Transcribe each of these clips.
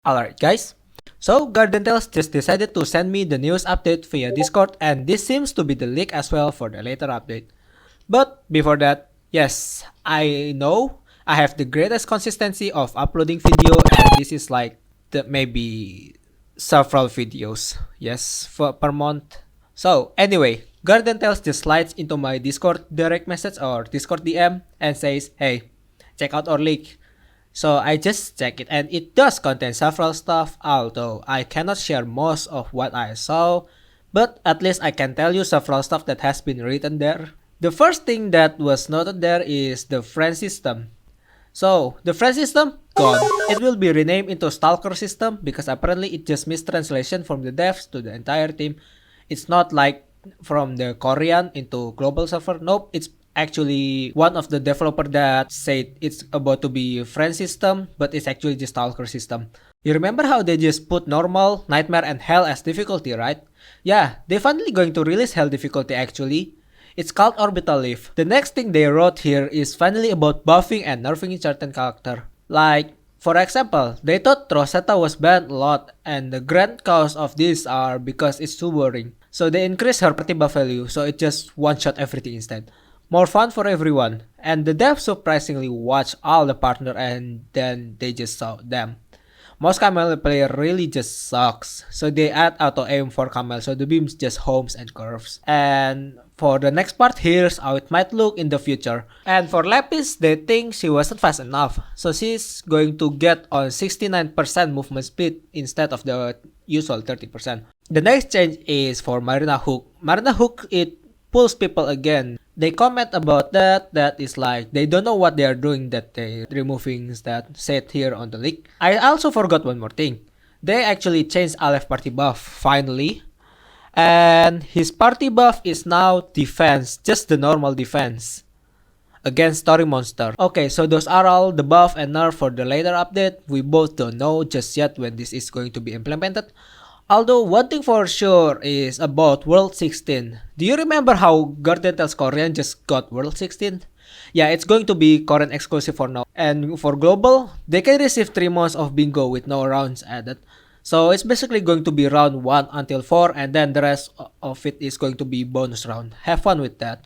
Alright guys, so Garden Tales just decided to send me the news update via Discord, and this seems to be the leak as well for the later update. But before that, yes, I know I have the greatest consistency of uploading video, and this is like the maybe several videos, yes, per month. So anyway, Garden Tales just slides into my Discord direct message or Discord DM and says, hey, check out our leak. So I just check it, and it does contain several stuff, although I cannot share most of what I saw, but at least I can tell you several stuff that has been written there. The first thing that was noted there is the friend system. So the friend system gone. It will be renamed into Stalker system because apparently it just mistranslation from the devs to the entire team. It's not like from the Korean into global server. Nope, it's actually one of the developer that said it's about to be friend system, but it's actually just Stalker system. You remember how they just put normal, nightmare, and hell as difficulty, right? Yeah, they finally going to release hell difficulty actually. It's called Orbital Leaf. The next thing they wrote here is finally about buffing and nerfing certain character. Like, for example, they thought Rosetta was banned a lot, and the grand cause of this are because it's too boring. So they increased her party buff value, so it just one-shot everything instead. More fun for everyone, and the devs surprisingly watched all the partner and then they just saw them. Most Camel player really just sucks, so they add auto aim for Camel so the beams just homes and curves. And for the next part, here's how it might look in the future. And for Lapis, they think she wasn't fast enough, so she's going to get on 69% movement speed instead of the usual 30%. The next change is for Marina Hook. Marina Hook, it pulls people again. They comment about that is like they don't know what they are doing, that they removing that said here on the leak. I also forgot one more thing. They actually changed Aleph party buff finally, and his party buff is now defense, just the normal defense against story monster. Okay, so those are all the buff and nerf for the later update. We both don't know just yet when this is going to be implemented. Although one thing for sure is about World 16. Do you remember how Garden Tales Korean just got World 16? Yeah, it's going to be Korean exclusive for now. And for global, they can receive 3 months of bingo with no rounds added. So it's basically going to be round 1 until 4, and then the rest of it is going to be bonus round. Have fun with that.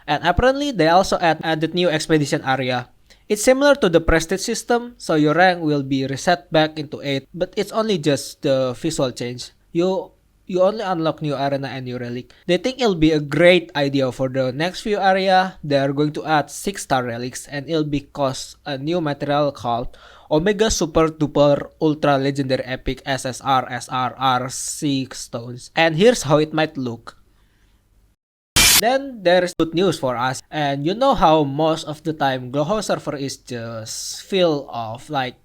And apparently they also added new expedition area. It's similar to the prestige system, so your rank will be reset back into 8, but it's only just the visual change. You only unlock new arena and new relic. They think it'll be a great idea for the next few area. They are going to add 6-star relics, and it'll be cost a new material called Omega Super Duper Ultra Legendary Epic SSR SRR 6 stones. And here's how it might look. Then there's good news for us, and you know how most of the time Glowhouse server is just full of like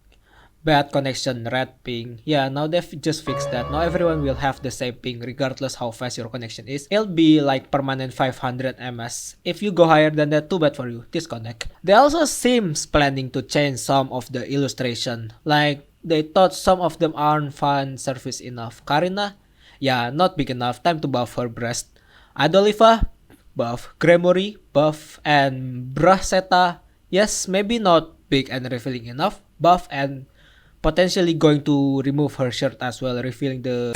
bad connection, red ping. Yeah, now they've just fixed that. Now everyone will have the same ping regardless how fast your connection is. It'll be like permanent 500 ms. If you go higher than that, too bad for you, disconnect. They also seems planning to change some of the illustration. Like they thought some of them aren't fan service enough. Karina, yeah, not big enough, time to buff her breast. Adoliva, buff. Gremory, buff. And Braseta, yes, maybe not big and revealing enough, buff, and potentially going to remove her shirt as well, revealing the...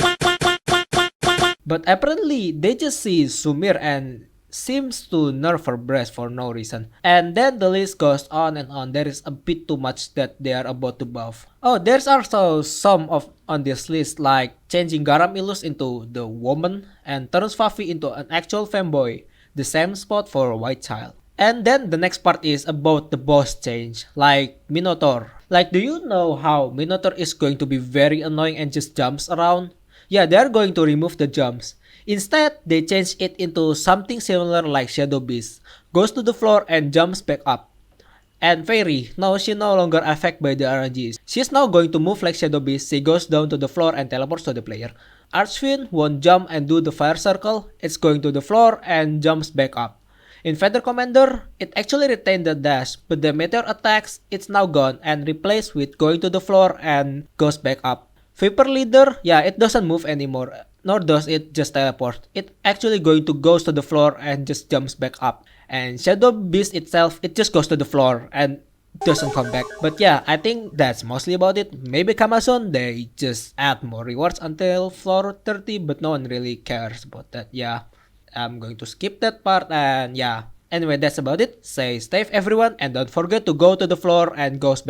But apparently, they just see Sumir and seems to nerf her breast for no reason. And then the list goes on and on. There is a bit too much that they are about to buff. Oh, there's also some of on this list, like changing Garam Illus into the woman and turns Fafi into an actual femboy. The same spot for White Child. And then the next part is about the boss change, like Minotaur. Like, do you know how Minotaur is going to be very annoying and just jumps around? Yeah, they're going to remove the jumps. Instead, they change it into something similar like Shadow Beast. Goes to the floor and jumps back up. And Fairy, now she no longer affected by the RNGs. She's now going to move like Shadow Beast. She goes down to the floor and teleports to the player. Archfiend won't jump and do the fire circle. It's going to the floor and jumps back up. In Feather Commander, it actually retained the dash, but the meteor attacks, it's now gone and replaced with going to the floor and goes back up. Viper Leader, yeah, it doesn't move anymore, nor does it just teleport. It actually going to goes to the floor and just jumps back up. And Shadow Beast itself, it just goes to the floor and doesn't come back. But yeah, I think that's mostly about it. Maybe coming soon, they just add more rewards until floor 30, but no one really cares about that. Yeah, I'm going to skip that part, and yeah. Anyway, that's about it. Stay safe everyone, and don't forget to go to the floor and goes back